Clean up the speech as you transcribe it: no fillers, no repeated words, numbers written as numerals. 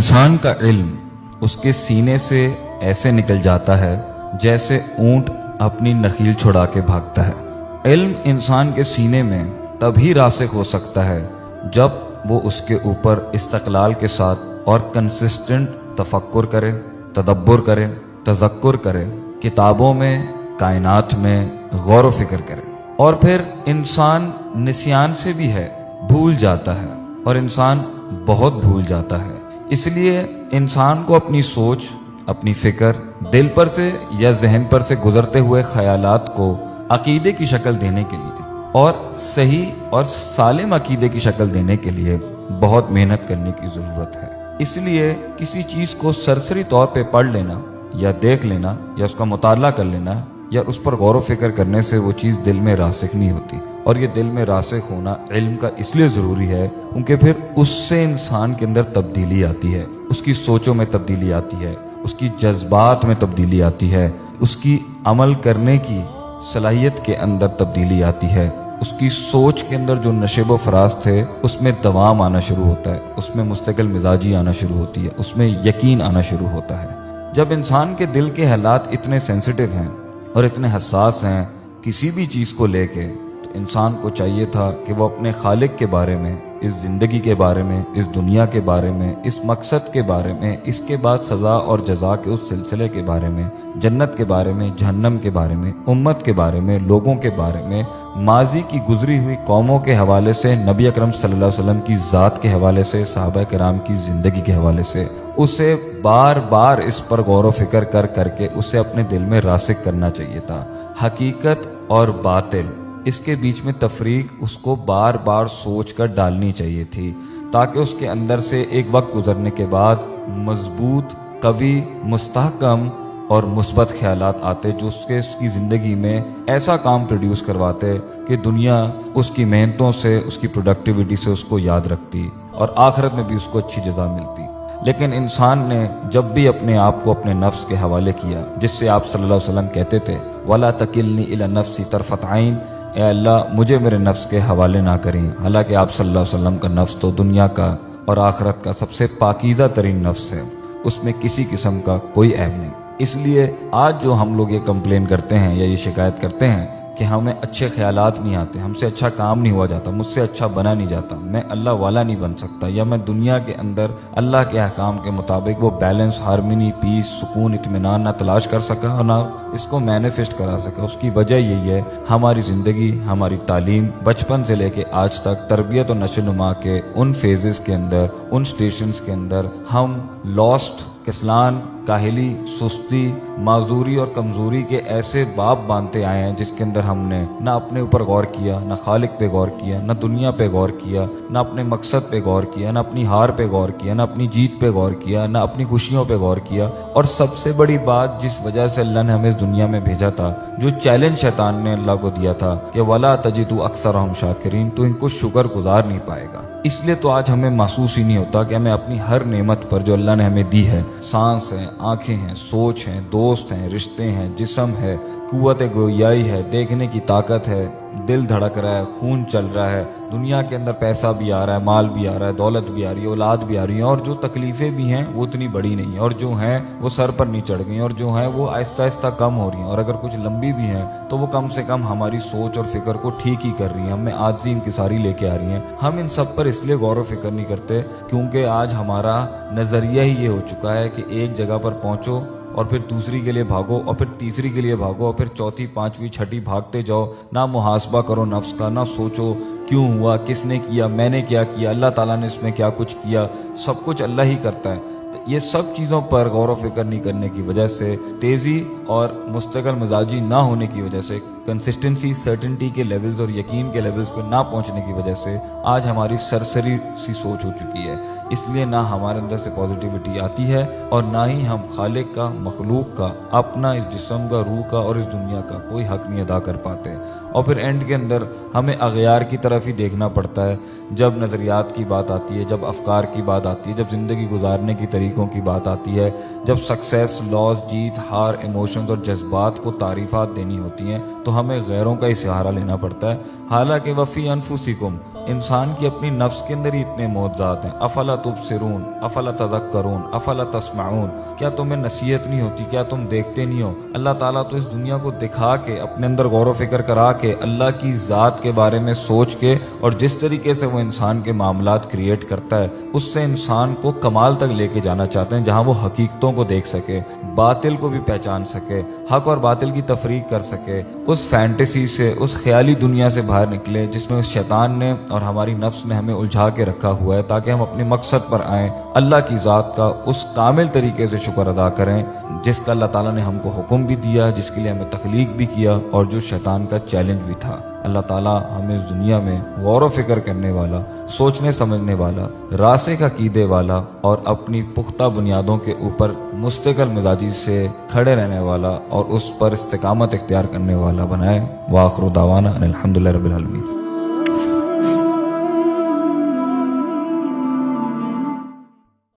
इंसान का इल्म उसके सीने से ऐसे निकल जाता है जैसे ऊंट अपनी नखील छुड़ा के भागता है। इल्म इंसान के सीने में तभी रासिख हो सकता है जब वो उसके ऊपर इस्तक़लाल के साथ और कंसिस्टेंट तफक्कुर करे, तदब्बुर करे, तज़क्कुर करे, किताबों में, कायनात में गौर व फिक्र करे। और फिर इंसान निस्यान से भी है, भूल जाता है, और इंसान बहुत भूल जाता है। इसलिए इंसान को अपनी सोच, अपनी फिक्र दिल पर से या जहन पर से गुजरते हुए ख्यालात को अकीदे की शक्ल देने के लिए और सही और सालिम अकीदे की शक्ल देने के लिए बहुत मेहनत करने की ज़रूरत है। इसलिए किसी चीज़ को सरसरी तौर पे पढ़ लेना या देख लेना या उसका मुताला कर लेना या उस पर गौर व फिक्र करने से वो चीज़ दिल में रासिख नहीं होती। और ये दिल में रासिख होना इल्म का इसलिए ज़रूरी है क्योंकि फिर उससे इंसान के अंदर तब्दीली आती है, उसकी सोचों में तब्दीली आती है, उसकी जज्बात में तब्दीली आती है, उसकी अमल करने की सलाहियत के अंदर तब्दीली आती है, उसकी सोच के अंदर जो नशेब व फराज थे उसमें दवाम आना शुरू होता है, उसमें मुस्तकिल मिजाजी आना शुरू होती है, उसमें यकीन आना शुरू होता है। जब इंसान के दिल के हालात इतने सेंसिटिव हैं और इतने हसास हैं किसी भी चीज़ को लेके, तो इंसान को चाहिए था कि वो अपने खालिक के बारे में, इस ज़िंदगी के बारे में, इस दुनिया के बारे में, इस मकसद के बारे में, इसके बाद सज़ा और जज़ा के उस सिलसिले के बारे में, जन्नत के बारे में, जहन्नम के बारे में, उम्मत के बारे में, लोगों के बारे में, माजी की गुजरी हुई कौमों के हवाले से, नबी अकरम सल्लल्लाहु अलैहि वसल्लम की ज़ात के हवाले से, सहाबा किराम की ज़िंदगी के हवाले से उसे बार बार इस पर गौर व फिक्र कर करके उसे अपने दिल में रासिक करना चाहिए था। हकीकत और बातिल इसके बीच में तफरीक उसको बार बार सोच कर डालनी चाहिए थी, ताकि उसके अंदर से एक वक्त गुजरने के बाद मजबूत, कवी, मुस्तहकम और मुस्बत ख्यालात आते जो उसकी ज़िंदगी में ऐसा काम प्रोड्यूस करवाते कि दुनिया उसकी मेहनतों से, उसकी प्रोडक्टिविटी से उसको याद रखती और आखिरत में भी उसको अच्छी जज़ा मिलती। लेकिन इंसान ने जब भी अपने आप को अपने नफ्स के हवाले किया, जिससे आप सल्लल्लाहु अलैहि वसल्लम कहते थे वला तकिलनी इला नफ्सी तरफत आइन, ए अल्लाह मुझे मेरे नफ्स के हवाले ना करें। हालांकि आप सल्लल्लाहु अलैहि वसल्लम का नफ्स तो दुनिया का और आखिरत का सबसे पाकीज़ा तरीन नफ्स है, उसमें किसी किस्म का कोई ऐब नहीं। इसलिए आज जो हम लोग ये कंप्लेन करते हैं या ये शिकायत करते हैं कि हमें अच्छे ख्यालात नहीं आते, हमसे अच्छा काम नहीं हुआ जाता, मुझसे अच्छा बना नहीं जाता, मैं अल्लाह वाला नहीं बन सकता, या मैं दुनिया के अंदर अल्लाह के अहकाम के मुताबिक वो बैलेंस, हारमनी, पीस, सुकून, इत्मीनान ना तलाश कर सका और ना इसको मैनिफेस्ट करा सका, उसकी वजह यही है हमारी ज़िंदगी, हमारी तालीम बचपन से लेके आज तक तरबियत और नशो नुमा के उन फेजेस के अंदर, उन स्टेशंस के अंदर हम लॉस्ट, किस्लान, काहिली, सुस्ती, माजूरी और कमज़ोरी के ऐसे बाब बांधते आए हैं जिसके अंदर हमने ना अपने ऊपर गौर किया, ना खालिक पे गौर किया, ना दुनिया पे गौर किया, ना अपने मकसद पे गौर किया, ना अपनी हार पे गौर किया, ना अपनी जीत पे गौर किया, ना अपनी खुशियों पे गौर किया। और सबसे बड़ी बात जिस वजह से अल्लाह ने हमें इस दुनिया में भेजा था, जो चैलेंज शैतान ने अल्लाह को दिया था कि वला तजिदु अक्सरहुम शाकिरीन, तो इनको शुक्र गुजार नहीं पाएगा। इसलिए तो आज हमें महसूस ही नहीं होता कि हमें अपनी हर नेमत पर जो अल्लाह ने हमें दी है, सांस है, आंखें हैं, सोच हैं, दोस्त हैं, रिश्ते हैं, जिस्म है, कुव्वत गोयाई है, देखने की ताकत है, दिल धड़क रहा है, खून चल रहा है, दुनिया के अंदर पैसा भी आ रहा है, माल भी आ रहा है, दौलत भी आ रही है, औलाद भी आ रही है, और जो तकलीफ़ें भी हैं वो उतनी बड़ी नहीं है, और जो हैं वो सर पर नहीं चढ़ गई, और जो हैं वो आहिस्ता आहिस्ता कम हो रही हैं, और अगर कुछ लंबी भी हैं तो वो कम से कम हमारी सोच और फिक्र को ठीक ही कर रही हैं, हमें आजी इंकिसारी लेके आ रही हैं। हम इन सब पर इसलिए गौर व फिक्र नहीं करते क्योंकि आज हमारा नज़रिया ही ये हो चुका है कि एक जगह पर पहुँचो और फिर दूसरी के लिए भागो और फिर तीसरी के लिए भागो और फिर चौथी, पांचवी, छठी भागते जाओ, ना मुहासबा करो नफ्स का, ना सोचो क्यों हुआ, किसने किया, मैंने क्या किया, अल्लाह ताला ने इसमें क्या कुछ किया, सब कुछ अल्लाह ही करता है। तो ये सब चीज़ों पर गौर व फिक्र नहीं करने की वजह से, तेज़ी और मुस्तकिल मिजाजी ना होने की वजह से, कंसिस्टेंसी, सर्टेनिटी के लेवल्स और यकीन के लेवल्स पर ना पहुंचने की वजह से आज हमारी सरसरी सी सोच हो चुकी है। इसलिए ना हमारे अंदर से पॉजिटिविटी आती है और ना ही हम खालिक का, मखलूक का, अपना इस जिस्म का, रूह का और इस दुनिया का कोई हक नहीं अदा कर पाते। और फिर एंड के अंदर हमें अगयार की तरफ ही देखना पड़ता है जब नज़रियात की बात आती है, जब अफकार की बात आती है, जब ज़िंदगी गुजारने की तरीक़ों की बात आती है, जब सक्सेस, लॉस, जीत, हार, इमोशंस और जज्बात को तारीफ़ात देनी होती हैं, तो تو ہمیں غیروں کا ہی سہارا لینا پڑتا ہے، حالانکہ وفی انفسکم، انسان کی اپنی نفس کے اندر ہی اتنے موضوعات ہیں۔ افلا تبصرون، افلا تذکرون، افلا تسمعون، کیا تمہیں نصیحت نہیں ہوتی، کیا تم دیکھتے نہیں ہو؟ اللہ تعالیٰ تو اس دنیا کو دکھا کے، اپنے اندر غور و فکر کرا کے، اللہ کی ذات کے بارے میں سوچ کے، اور جس طریقے سے وہ انسان کے معاملات کریٹ کرتا ہے، اس سے انسان کو کمال تک لے کے جانا چاہتے ہیں، جہاں وہ حقیقتوں کو دیکھ سکے، باطل کو بھی پہچان سکے، حق اور باطل کی تفریق کر سکے، اس فینٹیسی سے، اس خیالی دنیا سے باہر نکلے جس میں شیطان نے اور ہماری نفس نے ہمیں الجھا کے رکھا ہوا ہے، تاکہ ہم اپنے مقصد پر آئیں، اللہ کی ذات کا اس کامل طریقے سے شکر ادا کریں جس کا اللہ تعالیٰ نے ہم کو حکم بھی دیا، جس کے لیے ہمیں تخلیق بھی کیا، اور جو شیطان کا چیلنج بھی تھا۔ اللہ تعالیٰ ہمیں اس دنیا میں غور و فکر کرنے والا، سوچنے سمجھنے والا، راسخ عقیدے والا، اور اپنی پختہ بنیادوں کے اوپر مستقل مزاجی سے کھڑے رہنے والا اور اس پر استقامت اختیار کرنے والا بنائے۔ وآخر دعوانا ان الحمدللہ رب العالمین۔